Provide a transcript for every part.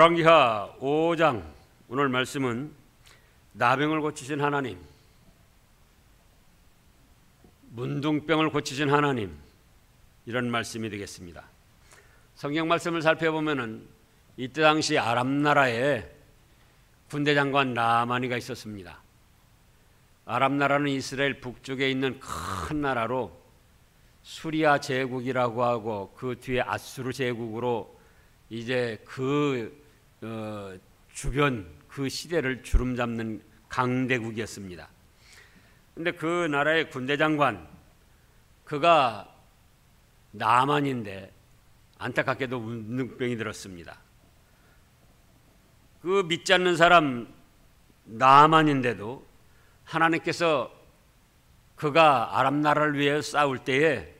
열왕기하 5장 오늘 말씀은 나병을 고치신 하나님, 문둥병을 고치신 하나님, 이런 말씀이 되겠습니다. 성경 말씀을 살펴보면은 이때 당시 아람 나라에 군대 장관 나아만이가 있었습니다. 아람 나라는 이스라엘 북쪽에 있는 큰 나라로 수리아 제국이라고 하고 그 뒤에 아수르 제국으로 이제 주변 그 시대를 주름잡는 강대국이었습니다. 근데 그 나라의 군대 장관, 그가 나아만인데 안타깝게도 문둥병이 들었습니다. 그 믿지 않는 사람 나아만인데도 하나님께서 그가 아람 나라를 위해 싸울 때에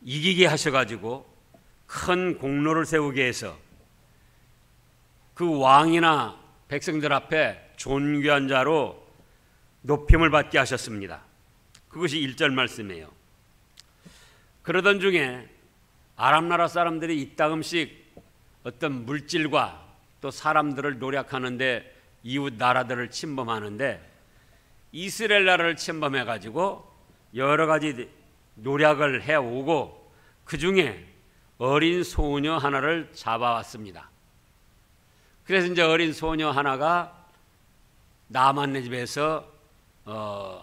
이기게 하셔가지고 큰 공로를 세우게 해서 그 왕이나 백성들 앞에 존귀한 자로 높임을 받게 하셨습니다. 그것이 1절 말씀이에요. 그러던 중에 아람 나라 사람들이 이따금씩 어떤 물질과 또 사람들을 노력하는데 이웃 나라들을 침범하는데 이스라엘 나라를 침범해 가지고 여러 가지 노력을 해오고 그 중에 어린 소녀 하나를 잡아왔습니다. 그래서 이제 어린 소녀 하나가 나아만네 집에서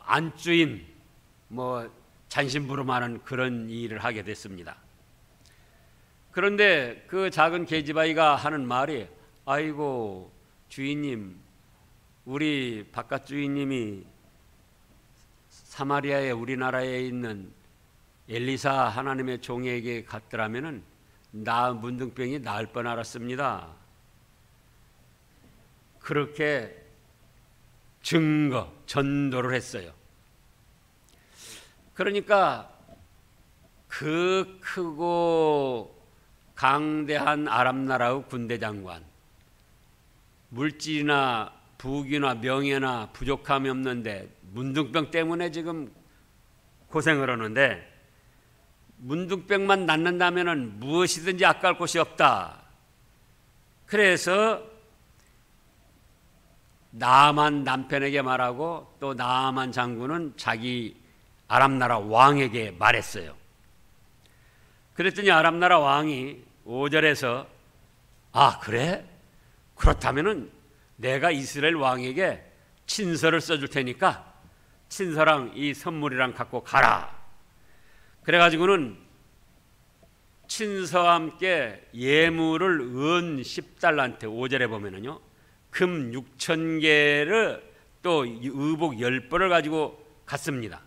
안주인 잔심부름하는 그런 일을 하게 됐습니다. 그런데 그 작은 계집아이가 하는 말이, 아이고 주인님, 우리 바깥 주인님이 사마리아에 우리나라에 있는 엘리사 하나님의 종에게 갔더라면은 문둥병이 나을 뻔 알았습니다. 그렇게 전도를 했어요. 그러니까 그 크고 강대한 아람 나라의 군대 장관, 물질이나 부귀나 명예나 부족함이 없는데 문둥병 때문에 지금 고생을 하는데, 문둥병만 낫는다면 무엇이든지 아까울 곳이 없다. 그래서 나아만 남편에게 말하고 또 나아만 장군은 자기 아람 나라 왕에게 말했어요. 그랬더니 아람 나라 왕이 5절에서 그래? 그렇다면은 내가 이스라엘 왕에게 친서를 써줄 테니까 친서랑 이 선물이랑 갖고 가라. 그래가지고는 친서와 함께 예물을 은 10달란트, 5절에 보면은요, 금 6,000개를 또 의복 10벌을 가지고 갔습니다.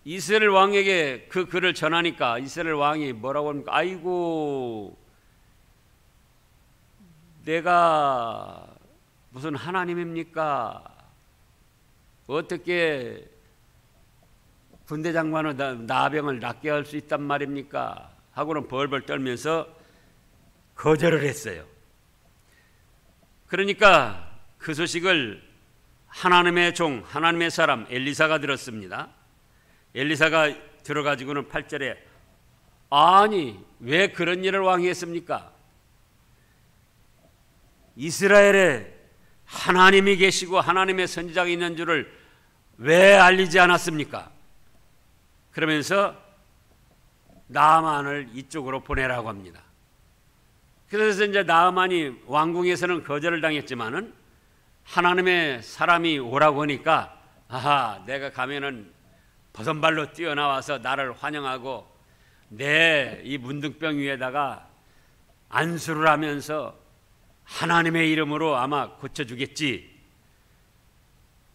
이스라엘 왕에게 그 글을 전하니까 이스라엘 왕이 뭐라고 합니까? 아이고, 내가 무슨 하나님입니까? 어떻게 군대 장관은 나병을 낫게 할 수 있단 말입니까? 하고는 벌벌 떨면서 거절을 했어요. 그러니까 그 소식을 하나님의 종, 하나님의 사람 엘리사가 들었습니다. 엘리사가 들어가지고는 8절에 아니 왜 그런 일을 왕이 했습니까? 이스라엘에 하나님이 계시고 하나님의 선지자가 있는 줄을 왜 알리지 않았습니까? 그러면서 나아만을 이쪽으로 보내라고 합니다. 그래서 이제 나아만이 왕궁에서는 거절을 당했지만은 하나님의 사람이 오라고 하니까 내가 가면은 버선발로 뛰어나와서 나를 환영하고 내 이 문둥병 위에다가 안수를 하면서 하나님의 이름으로 아마 고쳐주겠지,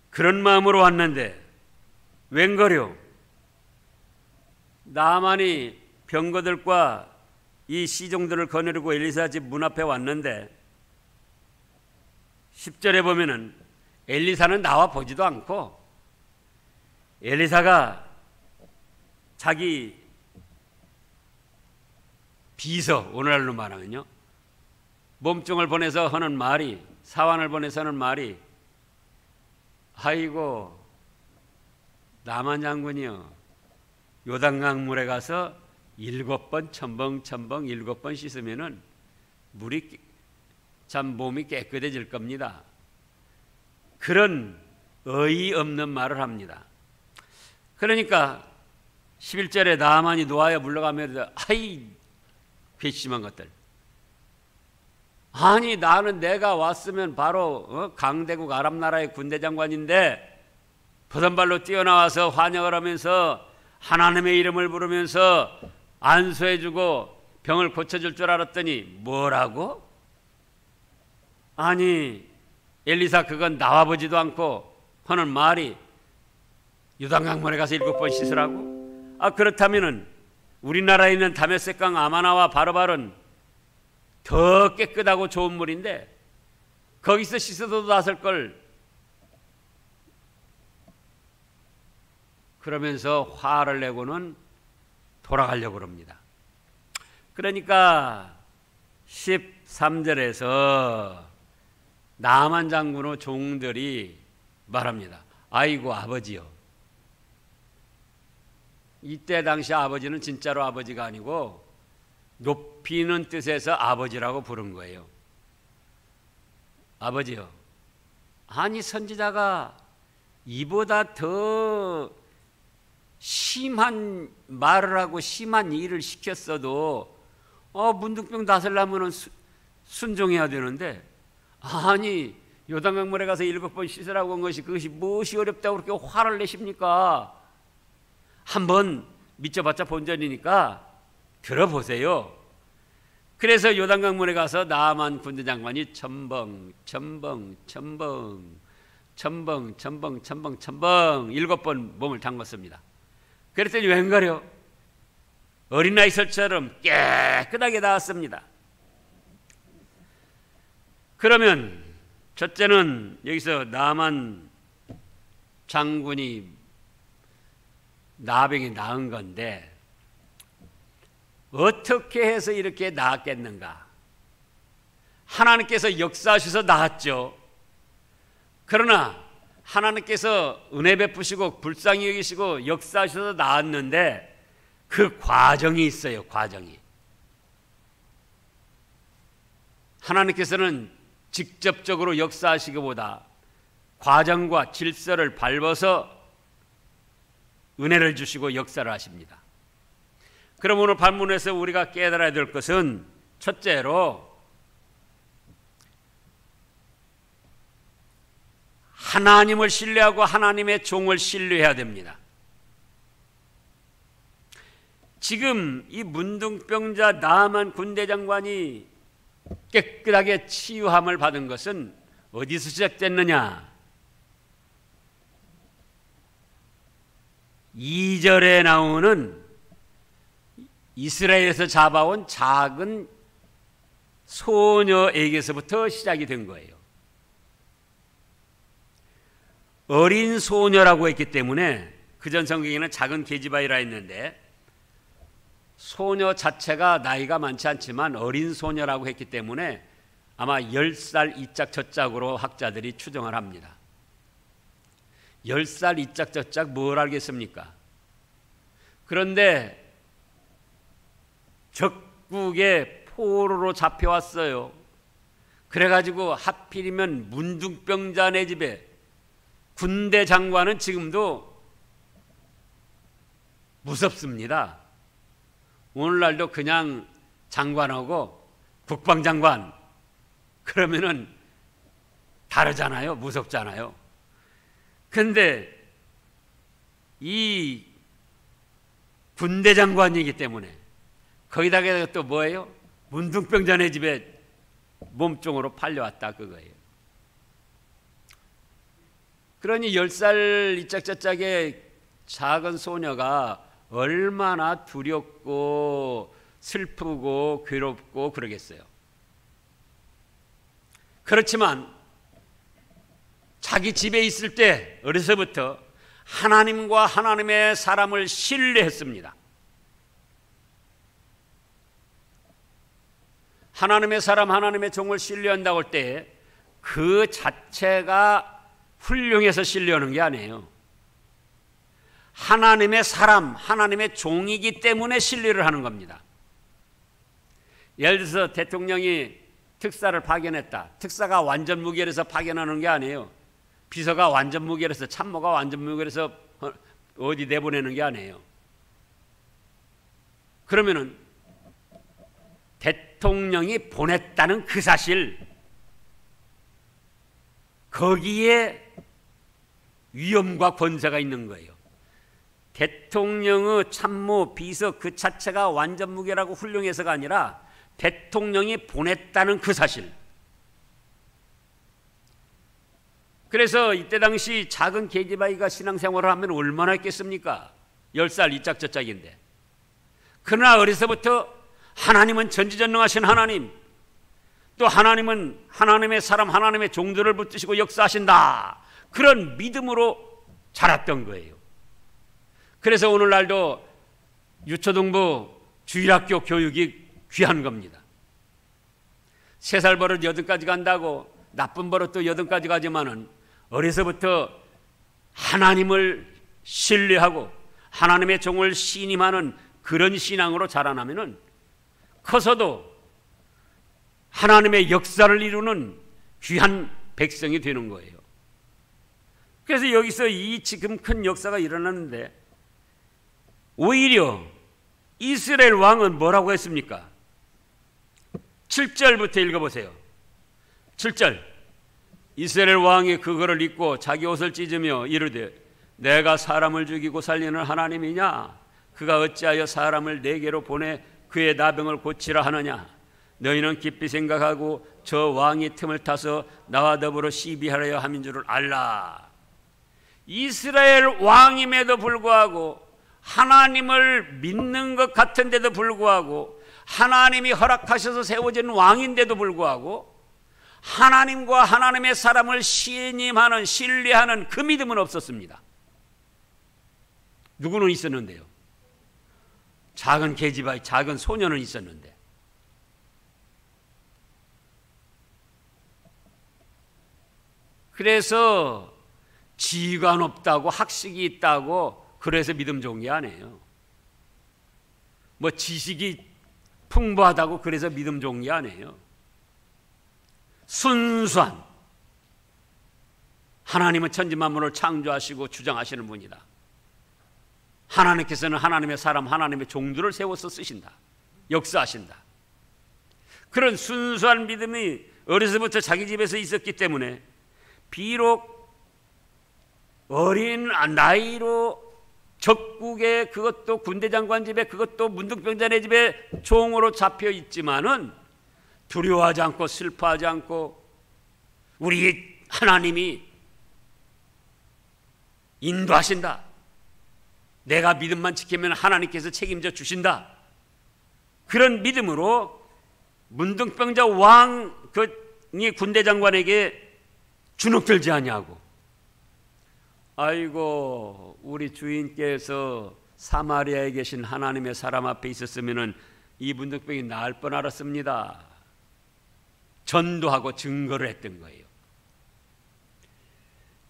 그런 마음으로 왔는데 웬걸요? 나아만이 병거들과 이 시종들을 거느리고 엘리사 집 문 앞에 왔는데 10절에 보면은 엘리사는 나와 보지도 않고 엘리사가 자기 비서, 오늘날로 말하면요, 몸종을 보내서 하는 말이, 사환을 보내서 하는 말이, 아이고 나만 장군이요, 요단강 물에 가서 7번 첨벙첨벙 7번 씻으면은 물이 참 몸이 깨끗해질 겁니다. 그런 어이없는 말을 합니다. 그러니까 11절에 나아만이 노아에 물러가면서 아이 괘씸한 것들, 아니 나는 내가 왔으면 바로 강대국 아랍나라의 군대장관인데 버선발로 뛰어나와서 환영을 하면서 하나님의 이름을 부르면서 안수해주고 병을 고쳐줄 줄 알았더니 뭐라고? 아니 엘리사 그건 나와보지도 않고 하는 말이 요단강물에 가서 7번 씻으라고? 그렇다면은 우리나라에 있는 다메섹강 아마나와 바르발은 더 깨끗하고 좋은 물인데 거기서 씻어도 낫을 걸. 그러면서 화를 내고는 돌아가려고 합니다. 그러니까 13절에서 나만 장군의 종들이 말합니다. 아이고 아버지요. 이때 당시 아버지는 진짜로 아버지가 아니고 높이는 뜻에서 아버지라고 부른 거예요. 아버지요. 아니 선지자가 이보다 더 심한 말을 하고 심한 일을 시켰어도 문둥병 다스려면 순종해야 되는데, 아니 요단강물에 가서 7번 씻으라고 한 것이 그것이 무엇이 어렵다고 그렇게 화를 내십니까? 한번 미쳐봤자 본전이니까 들어보세요. 그래서 요단강물에 가서 나아만 군대장관이 첨벙 7번 몸을 담궜습니다. 그랬더니 웬걸요? 어린아이 설처럼 깨끗하게 나왔습니다. 그러면 첫째는 여기서 나만 장군이 나병이 나은 건데 어떻게 해서 이렇게 나았겠는가? 하나님께서 역사하셔서 나았죠. 그러나 하나님께서 은혜 베푸시고 불쌍히 여기시고 역사하셔서 나았는데 그 과정이 있어요. 과정이. 하나님께서는 직접적으로 역사하시기보다 과정과 질서를 밟아서 은혜를 주시고 역사를 하십니다. 그럼 오늘 본문에서 우리가 깨달아야 될 것은 첫째로 하나님을 신뢰하고 하나님의 종을 신뢰해야 됩니다. 지금 이 문둥병자 나아만 군대장관이 깨끗하게 치유함을 받은 것은 어디서 시작됐느냐? 2절에 나오는 이스라엘에서 잡아온 작은 소녀에게서부터 시작이 된 거예요. 어린 소녀라고 했기 때문에 그전 성경에는 작은 계집아이라 했는데 소녀 자체가 나이가 많지 않지만 어린 소녀라고 했기 때문에 아마 10살 이짝 저짝으로 학자들이 추정을 합니다. 10살 이짝 저짝 뭘 알겠습니까? 그런데 적국의 포로로 잡혀왔어요. 그래가지고 하필이면 문둥병자네 집에 군대 장관은 지금도 무섭습니다. 오늘날도 그냥 장관하고 국방장관 그러면은 다르잖아요. 무섭잖아요. 근데 이 군대 장관이기 때문에 거기다가 또 뭐예요? 문둥병자네 집에 몸종으로 팔려왔다 그거예요. 그러니 10살 이짝저짝의 작은 소녀가 얼마나 두렵고 슬프고 괴롭고 그러겠어요. 그렇지만 자기 집에 있을 때 어려서부터 하나님과 하나님의 사람을 신뢰했습니다. 하나님의 사람, 하나님의 종을 신뢰한다고 할 때 그 자체가 훌륭해서 신뢰하는 게 아니에요. 하나님의 사람, 하나님의 종이기 때문에 신뢰를 하는 겁니다. 예를 들어서 대통령이 특사를 파견했다. 특사가 완전 무결해서 파견하는 게 아니에요. 비서가 완전 무결해서, 참모가 완전 무결해서 어디 내보내는 게 아니에요. 그러면은 대통령이 보냈다는 그 사실, 거기에 위엄과 권세가 있는 거예요. 대통령의 참모, 비서 그 자체가 완전 무결하고 훌륭해서가 아니라 대통령이 보냈다는 그 사실. 그래서 이때 당시 작은 계집아이가 신앙생활을 하면 얼마나 했겠습니까? 10살 이짝저짝인데. 그러나 어려서부터 하나님은 전지전능하신 하나님, 또 하나님은 하나님의 사람, 하나님의 종들을 붙드시고 역사하신다, 그런 믿음으로 자랐던 거예요. 그래서 오늘날도 유초등부 주일학교 교육이 귀한 겁니다. 3살 버릇 8까지 간다고 나쁜 버릇도 8까지 가지만은 어려서부터 하나님을 신뢰하고 하나님의 종을 신임하는 그런 신앙으로 자라나면은 커서도 하나님의 역사를 이루는 귀한 백성이 되는 거예요. 그래서 여기서 이 지금 큰 역사가 일어났는데, 오히려 이스라엘 왕은 뭐라고 했습니까? 7절부터 읽어보세요. 7절. 이스라엘 왕이 그거를 입고 자기 옷을 찢으며 이르되 내가 사람을 죽이고 살리는 하나님이냐? 그가 어찌하여 사람을 내게로 보내 그의 나병을 고치라 하느냐? 너희는 깊이 생각하고 저 왕이 틈을 타서 나와 더불어 시비하려 함인 줄을 알라. 이스라엘 왕임에도 불구하고, 하나님을 믿는 것 같은데도 불구하고, 하나님이 허락하셔서 세워진 왕인데도 불구하고 하나님과 하나님의 사람을 신임하는, 신뢰하는 그 믿음은 없었습니다. 누구는 있었는데요? 작은 계집아이, 작은 소녀는 있었는데, 그래서 지위가 높다고, 학식이 있다고 그래서 믿음 좋은 게 아니에요. 뭐 지식이 풍부하다고 그래서 믿음 좋은 게 아니에요. 순수한, 하나님은 천지만물을 창조하시고 주장하시는 분이다. 하나님께서는 하나님의 사람, 하나님의 종들을 세워서 쓰신다, 역사하신다. 그런 순수한 믿음이 어려서부터 자기 집에서 있었기 때문에 비록 어린 나이로 적국에, 그것도 군대장관 집에, 그것도 문둥병자네 집에 종으로 잡혀 있지만은 두려워하지 않고 슬퍼하지 않고, 우리 하나님이 인도하신다, 내가 믿음만 지키면 하나님께서 책임져 주신다, 그런 믿음으로 문둥병자 왕이 군대장관에게 주눅들지 아니하고, 아이고 우리 주인께서 사마리아에 계신 하나님의 사람 앞에 있었으면 이 문둥병이 나을 뻔 알았습니다, 전도하고 증거를 했던 거예요.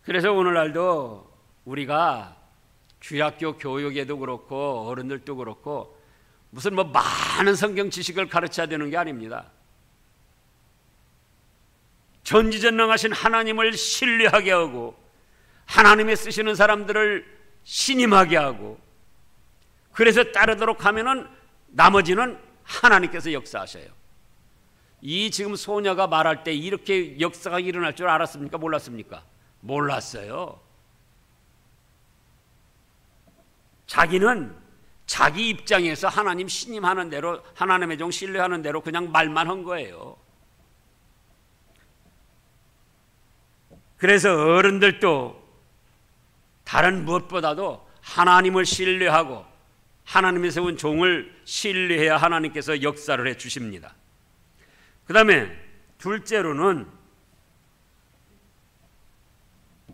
그래서 오늘날도 우리가 주일학교 교육에도 그렇고 어른들도 그렇고 무슨 뭐 많은 성경 지식을 가르쳐야 되는 게 아닙니다. 전지전능하신 하나님을 신뢰하게 하고 하나님의 쓰시는 사람들을 신임하게 하고, 그래서 따르도록 하면은 나머지는 하나님께서 역사하셔요. 이 지금 소녀가 말할 때 이렇게 역사가 일어날 줄 알았습니까? 몰랐습니까? 몰랐어요. 자기는 자기 입장에서 하나님 신임하는 대로, 하나님의 종 신뢰하는 대로 그냥 말만 한 거예요. 그래서 어른들도 다른 무엇보다도 하나님을 신뢰하고 하나님이 세운 종을 신뢰해야 하나님께서 역사를 해 주십니다. 그 다음에 둘째로는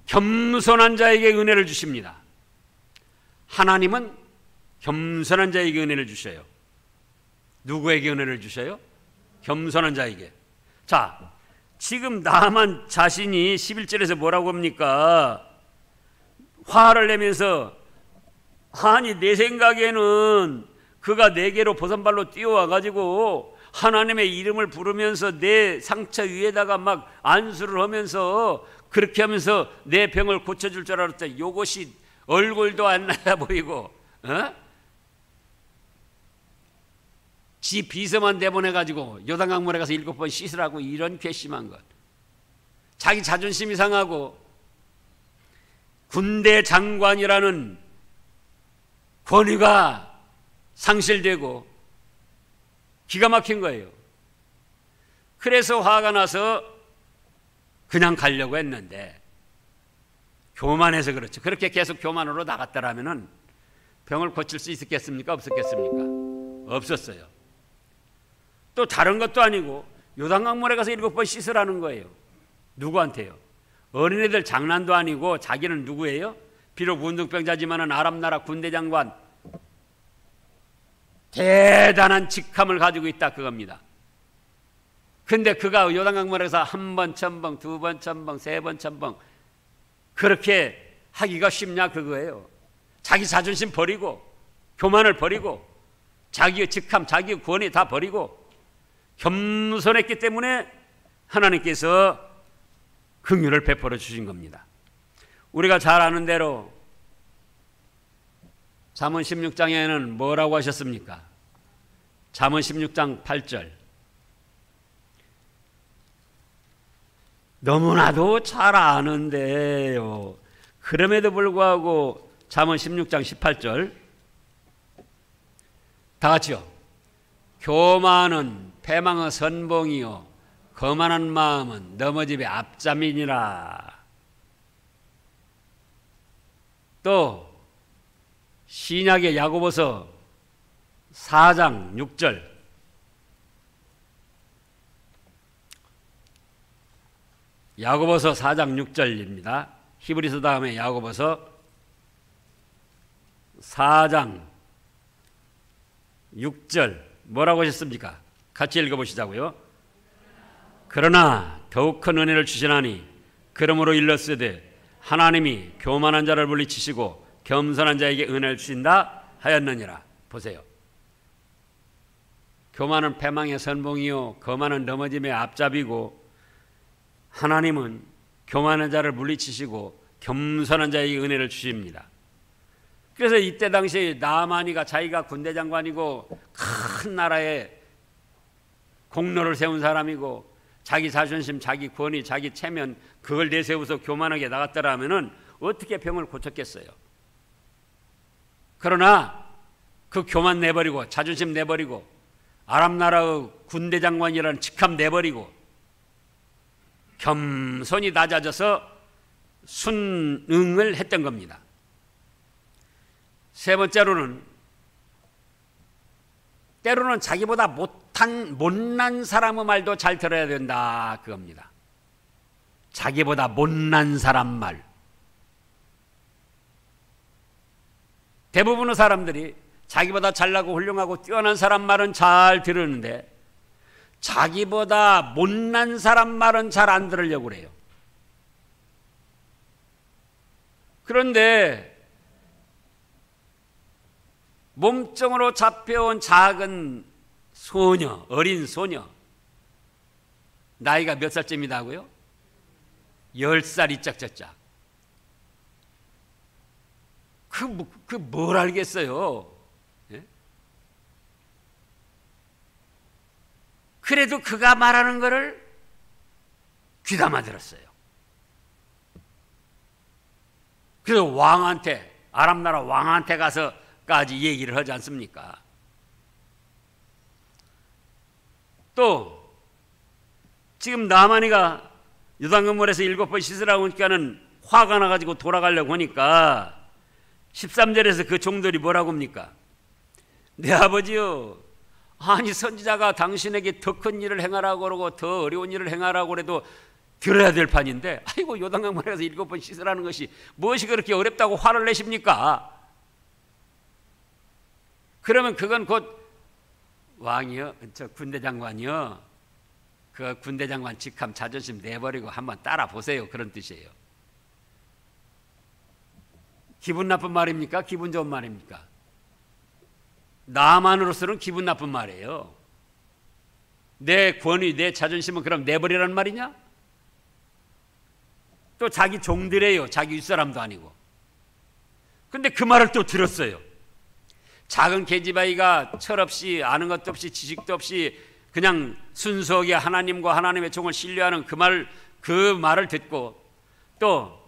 겸손한 자에게 은혜를 주십니다. 하나님은 겸손한 자에게 은혜를 주셔요. 누구에게 은혜를 주셔요? 겸손한 자에게. 자, 지금 나만 자신이 11절에서 뭐라고 합니까? 화를 내면서 아니 내 생각에는 그가 내게로 보선발로 뛰어와가지고 하나님의 이름을 부르면서 내 상처 위에다가 막 안수를 하면서 그렇게 하면서 내 병을 고쳐줄 줄 알았더니 이것이 얼굴도 안 나야 보이고 지 비서만 내보내가지고 요단강물에 가서 7번 씻으라고 이런 괘씸한 것. 자기 자존심이 상하고 군대 장관이라는 권위가 상실되고 기가 막힌 거예요. 그래서 화가 나서 그냥 가려고 했는데 교만해서 그렇죠. 그렇게 계속 교만으로 나갔더라면 병을 고칠 수 있었겠습니까? 없었겠습니까? 없었어요. 또 다른 것도 아니고 요단강물에 가서 7번 씻으라는 거예요. 누구한테요? 어린애들 장난도 아니고 자기는 누구예요? 비록 운동병자지만은 아람 나라 군대 장관, 대단한 직함을 가지고 있다 그겁니다. 근데 그가 요단강물에서 1번 천벙, 2번 천벙, 3번 천벙 그렇게 하기가 쉽냐 그거예요. 자기 자존심 버리고 교만을 버리고 자기의 직함, 자기의 권위 다 버리고 겸손했기 때문에 하나님께서 긍휼을 베풀어 주신 겁니다. 우리가 잘 아는 대로 잠언 16장에는 뭐라고 하셨습니까? 잠언 16장 8절. 너무나도 잘 아는데요. 그럼에도 불구하고 잠언 16장 18절 다 같이요. 교만은 패망의 선봉이요 거만한 마음은 넘어짐의 앞잠이니라. 또 신약의 야고보서 4장 6절 야고보서 4장 6절입니다. 히브리서 다음에 야고보서 4장 6절 뭐라고 하셨습니까? 같이 읽어보시자고요. 그러나 더욱 큰 은혜를 주시나니 그러므로 일렀으되 하나님이 교만한 자를 물리치시고 겸손한 자에게 은혜를 주신다 하였느니라. 보세요. 교만은 패망의 선봉이요 거만은 넘어짐의 앞잡이고 하나님은 교만한 자를 물리치시고 겸손한 자에게 은혜를 주십니다. 그래서 이때 당시에 나아만이가 자기가 군대 장관이고 큰 나라에 공로를 세운 사람이고 자기 자존심, 자기 권위, 자기 체면 그걸 내세워서 교만하게 나갔더라면 어떻게 병을 고쳤겠어요? 그러나 그 교만 내버리고 자존심 내버리고 아람 나라의 군대 장관이라는 직함 내버리고 겸손히 낮아져서 순응을 했던 겁니다. 세 번째로는 때로는 자기보다 못난 사람의 말도 잘 들어야 된다 그겁니다. 자기보다 못난 사람 말. 대부분의 사람들이 자기보다 잘나고 훌륭하고 뛰어난 사람 말은 잘 들으는데 자기보다 못난 사람 말은 잘 안 들으려고 그래요. 그런데 몸종으로 잡혀온 작은 소녀, 어린 소녀 나이가 몇 살쯤이다고요? 10살 이짝저짝. 그 뭘 알겠어요? 예? 그래도 그가 말하는 거를 귀담아 들었어요. 그래서 왕한테, 아람 나라 왕한테 가서까지 얘기를 하지 않습니까? 또 지금 나아만이가 요단강물에서 7번 씻으라고 하니까는 화가 나가지고 돌아가려고 하니까 13절에서 그 종들이 뭐라고 합니까? 내 아버지요, 아니 선지자가 당신에게 더 큰 일을 행하라고 그러고 더 어려운 일을 행하라고 그래도 들어야 될 판인데 아이고 요단강물에 가서 7번 씻으라는 것이 무엇이 그렇게 어렵다고 화를 내십니까? 그러면 그건 곧 왕이요, 저 군대 장관이요, 그 군대 장관 직함 자존심 내버리고 한번 따라 보세요 그런 뜻이에요. 기분 나쁜 말입니까? 기분 좋은 말입니까? 나만으로서는 기분 나쁜 말이에요. 내 권위, 내 자존심은 그럼 내버리라는 말이냐? 또 자기 종들이에요. 자기 윗사람도 아니고. 근데 그 말을 또 들었어요. 작은 계집아이가 철없이 아는 것도 없이 지식도 없이 그냥 순수하게 하나님과 하나님의 종을 신뢰하는 그 말을 듣고 또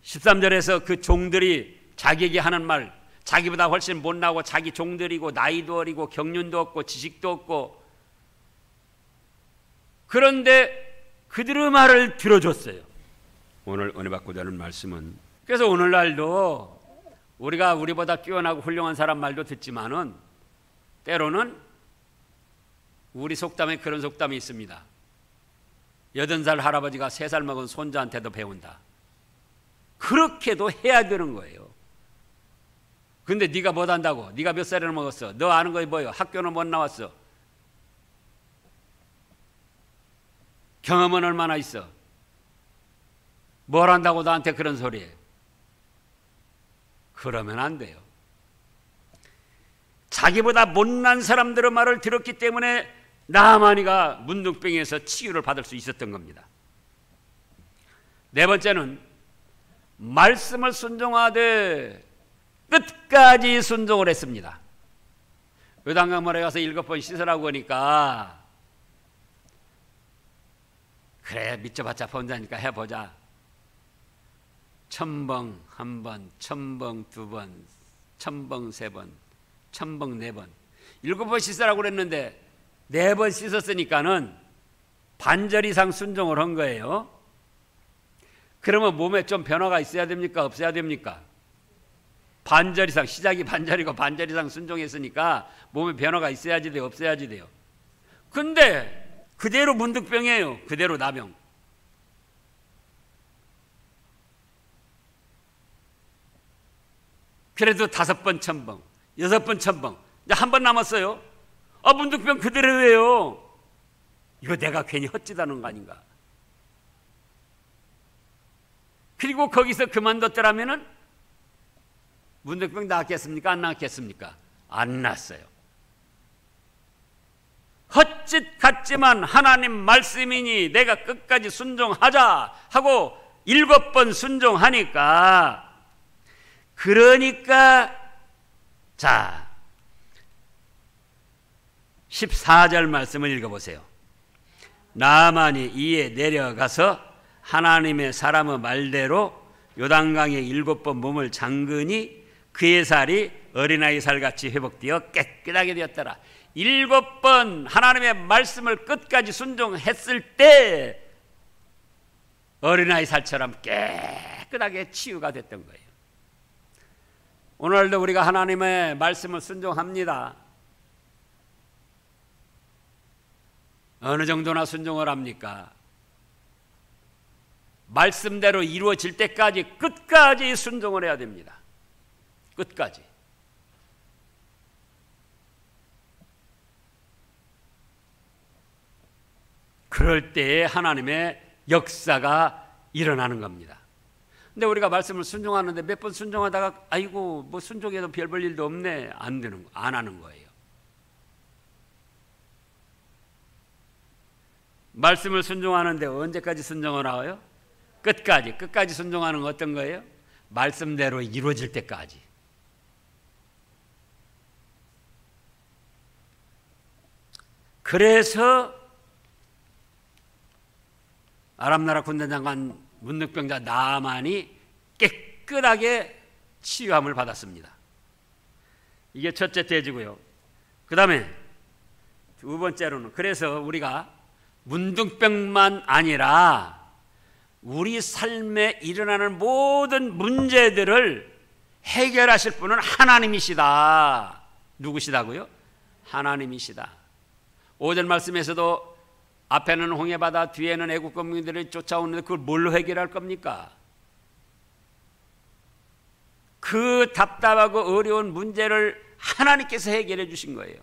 13절에서 그 종들이 자기에게 하는 말, 자기보다 훨씬 못나고 자기 종들이고 나이도 어리고 경륜도 없고 지식도 없고, 그런데 그들의 말을 들어줬어요. 오늘 은혜 받고 자는 말씀은, 그래서 오늘날도 우리가 우리보다 뛰어나고 훌륭한 사람 말도 듣지만은 때로는 우리 속담에 그런 속담이 있습니다. 80살 할아버지가 3살 먹은 손자한테도 배운다. 그렇게도 해야 되는 거예요. 근데 네가 못한다고? 네가 몇 살이나 먹었어? 너 아는 거 뭐예요? 학교는 못 나왔어? 경험은 얼마나 있어? 뭘 한다고 나한테 그런 소리해? 그러면 안 돼요. 자기보다 못난 사람들의 말을 들었기 때문에 나하마니가 문둥병에서 치유를 받을 수 있었던 겁니다. 네 번째는 말씀을 순종하되 끝까지 순종을 했습니다. 요단강물에 가서 7번 씻으라고 하니까 그래 믿져봤자 본다니까 해보자. 천벙 1번, 천벙 2번, 천벙 3번, 천벙 4번, 7번 씻으라고 그랬는데 4번 씻었으니까는 반절 이상 순종을 한 거예요. 그러면 몸에 좀 변화가 있어야 됩니까? 없어야 됩니까? 반절 이상, 시작이 반절이고 반절 이상 순종했으니까 몸에 변화가 있어야지 돼요? 없어야지 돼요? 근데 그대로 문득병이에요. 그대로 나병. 그래도 5번 천벙, 6번 천벙, 이제 1번 남았어요. 문득병 그대로예요. 이거 내가 괜히 헛짓하는 거 아닌가? 그리고 거기서 그만뒀더라면은 문득병 낫겠습니까? 안 낫겠습니까? 안 낫어요. 헛짓 같지만 하나님 말씀이니 내가 끝까지 순종하자 하고 7번 순종하니까, 그러니까 자 14절 말씀을 읽어보세요. 나만이 이에 내려가서 하나님의 사람의 말대로 요단강에 7번 몸을 잠그니 그의 살이 어린아이 살같이 회복되어 깨끗하게 되었더라. 7번 하나님의 말씀을 끝까지 순종했을 때 어린아이 살처럼 깨끗하게 치유가 됐던 거예요. 오늘도 우리가 하나님의 말씀을 순종합니다. 어느 정도나 순종을 합니까? 말씀대로 이루어질 때까지 끝까지 순종을 해야 됩니다. 끝까지. 그럴 때에 하나님의 역사가 일어나는 겁니다. 근데 우리가 말씀을 순종하는데 몇 번 순종하다가 아이고 뭐 순종해도 별 볼 일도 없네, 안 되는 거, 안 하는 거예요. 말씀을 순종하는데 언제까지 순종을 하고요? 끝까지. 끝까지 순종하는 건 어떤 거예요? 말씀대로 이루어질 때까지. 그래서 아람나라 군대장관 문득병자 나만이 깨끗하게 치유함을 받았습니다. 이게 첫째 대지고요. 그 다음에 2번째로는, 그래서 우리가 문둥병만 아니라 우리 삶에 일어나는 모든 문제들을 해결하실 분은 하나님이시다. 누구시다고요? 하나님이시다. 5절 말씀에서도 앞에는 홍해바다, 뒤에는 애국 국민들이 쫓아오는데 그걸 뭘로 해결할 겁니까? 그 답답하고 어려운 문제를 하나님께서 해결해 주신 거예요.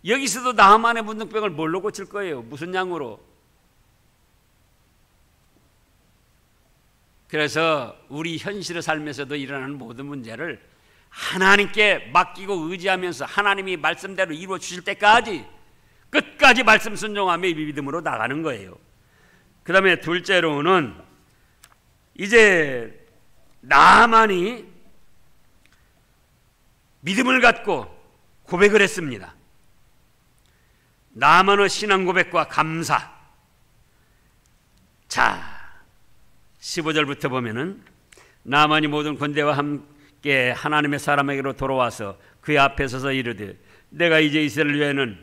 여기서도 나만의 문둥병을 뭘로 고칠 거예요? 무슨 양으로? 그래서 우리 현실의 삶에서도 일어나는 모든 문제를 하나님께 맡기고 의지하면서 하나님이 말씀대로 이루어 주실 때까지 끝까지 말씀 순종하며 믿음으로 나가는 거예요. 그 다음에 둘째로는 이제 나만이 믿음을 갖고 고백을 했습니다. 나만의 신앙 고백과 감사. 자, 15절부터 보면은 나만이 모든 군대와 함께 하나님의 사람에게로 돌아와서 그의 앞에 서서 이르되 내가 이제 이스라엘 위에는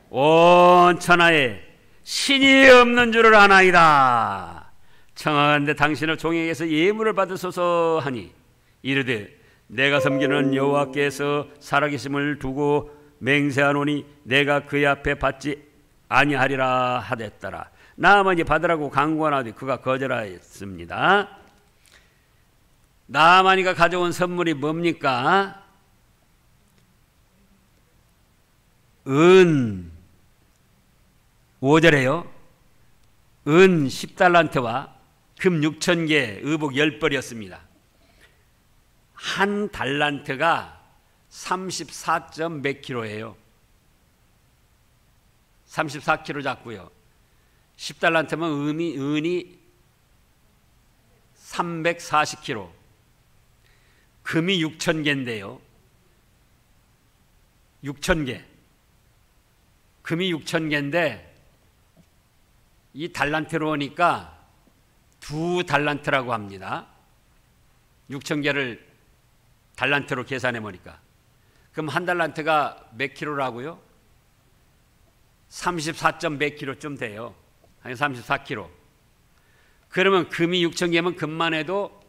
온 천하에 신이 없는 줄을 아나이다. 청하건대 당신의 종에게서 예물을 받으소서 하니 이르되 내가 섬기는 여호와께서 살아계심을 두고 맹세하노니 내가 그의 앞에 받지 아니하리라 하댔더라. 나아만이 받으라고 강구하나니 그가 거절하였습니다. 나아만이가 가져온 선물이 뭡니까? 은 5절에요. 은 10달란트와 금 6,000개, 의복 10벌이었습니다. 한 달란트가 34점 몇 킬로예요. 34kg 잡고요. 10달란트면 은이 340kg. 금이 6,000개인데요. 6,000개. 금이 6,000개인데 이 달란트로 오니까 2달란트라고 합니다. 6,000개를 달란트로 계산해 보니까. 그럼 한 달란트가 몇 킬로라고요? 34점 몇 킬로쯤 돼요. 34킬로. 그러면 금이 6,000개면 금만 해도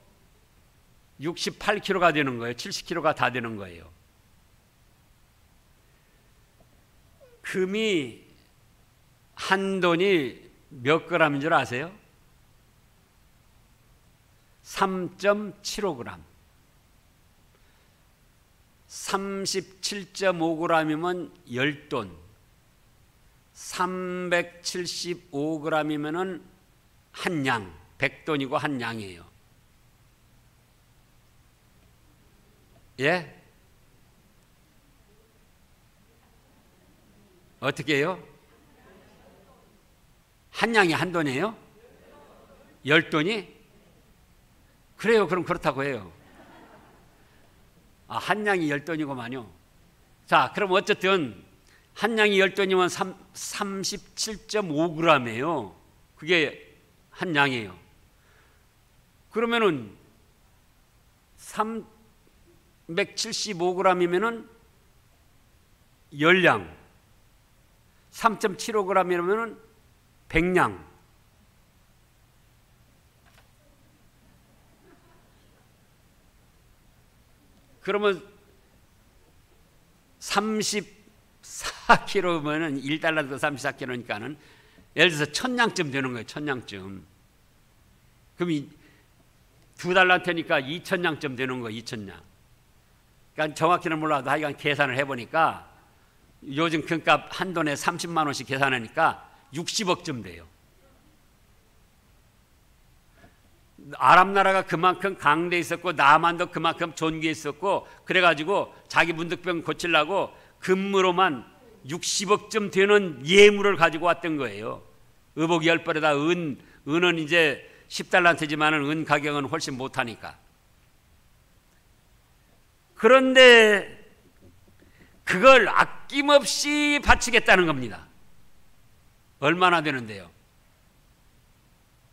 68킬로가 되는 거예요. 70킬로가 다 되는 거예요. 금이 한 돈이 몇 그램인 줄 아세요? 3.75g. 37.5g이면 10돈. 375g이면 한 양. 100돈이고 한 양이에요. 예? 어떻게 해요? 한 양이 한 돈이에요? 10돈이? 그래요. 그럼 그렇다고 해요. 한 양이 10돈이고만요. 자, 그럼 어쨌든 한 양이 10돈이면 37.5g이에요. 그게 한 양이에요. 그러면은 375g이면은 10양. 3.75g이면은 100양. 그러면 34kg면은 1달러도 34kg니까는 예를 들어서 1000양쯤 되는 거예요. 1000양쯤. 그럼 2달러니까 2000양쯤 되는 거예요. 2000양. 그러니까 정확히는 몰라도 하여간 계산을 해보니까 요즘 금값 한 돈에 30만 원씩 계산하니까 60억쯤 돼요. 아랍 나라가 그만큼 강대해 있었고 남한도 그만큼 존귀해 있었고 그래가지고 자기 문득병 고치려고 금으로만 60억쯤 되는 예물을 가지고 왔던 거예요. 의복 10벌에다 은은 이제 10달란트지만 은 가격은 훨씬 못하니까. 그런데 그걸 아낌없이 바치겠다는 겁니다. 얼마나 되는데요?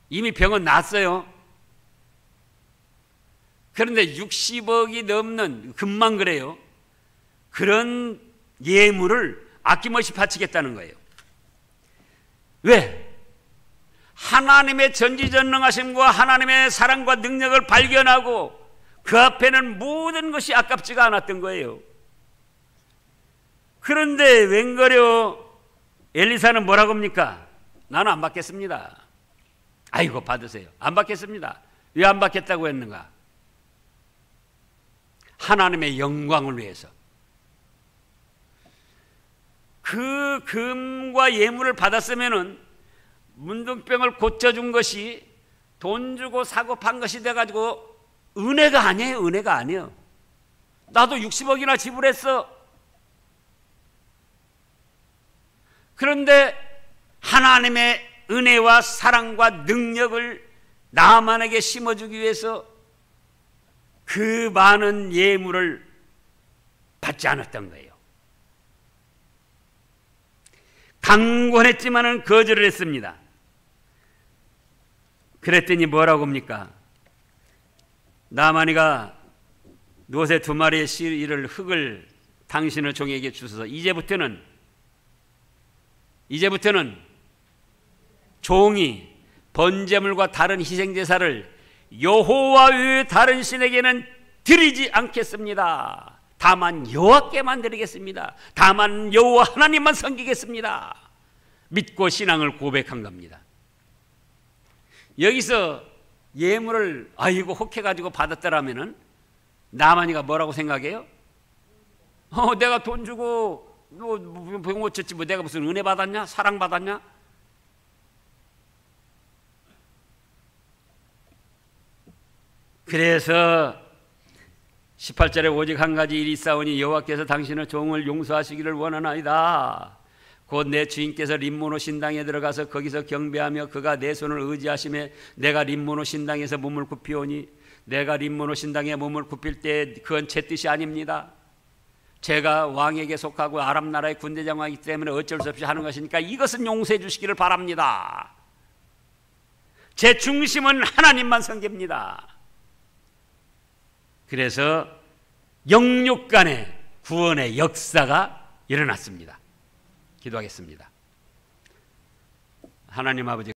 이미 병은 났어요. 그런데 60억이 넘는 금만 그래요. 그런 예물을 아낌없이 바치겠다는 거예요. 왜? 하나님의 전지전능하심과 하나님의 사랑과 능력을 발견하고 그 앞에는 모든 것이 아깝지가 않았던 거예요. 그런데 웬거려 엘리사는 뭐라고 합니까? 나는 안 받겠습니다. 아이고 받으세요. 안 받겠습니다. 왜 안 받겠다고 했는가? 하나님의 영광을 위해서. 그 금과 예물을 받았으면은 문둥병을 고쳐준 것이 돈 주고 사고 판 것이 돼가지고 은혜가 아니에요. 은혜가 아니에요. 나도 60억이나 지불했어. 그런데 하나님의 은혜와 사랑과 능력을 나만에게 심어주기 위해서 그 많은 예물을 받지 않았던 거예요. 강권했지만은 거절을 했습니다. 그랬더니 뭐라고 합니까? 나만이가 노새 2마리의 씨를 흙을 당신의 종에게 주소서. 이제부터는 종이 번제물과 다른 희생제사를 여호와 외에 다른 신에게는 드리지 않겠습니다. 다만 여호와께만 드리겠습니다. 다만 여호와 하나님만 섬기겠습니다. 믿고 신앙을 고백한 겁니다. 여기서 예물을 아이고 혹해가지고 받았더라면은 나만이가 뭐라고 생각해요? 내가 돈 주고 병 고쳤지 뭐 내가 무슨 은혜 받았냐? 사랑 받았냐? 그래서 18절에 오직 한 가지 일이 있사오니 여호와께서 당신의 종을 용서하시기를 원하나이다. 곧 내 주인께서 림모노 신당에 들어가서 거기서 경배하며 그가 내 손을 의지하심에 내가 림모노 신당에서 몸을 굽히오니 내가 림모노 신당에 몸을 굽힐 때 그건 제 뜻이 아닙니다. 제가 왕에게 속하고 아람 나라의 군대장이기 때문에 어쩔 수 없이 하는 것이니까 이것은 용서해 주시기를 바랍니다. 제 중심은 하나님만 섬깁니다. 그래서 영육 간의 구원의 역사가 일어났습니다. 기도하겠습니다. 하나님 아버지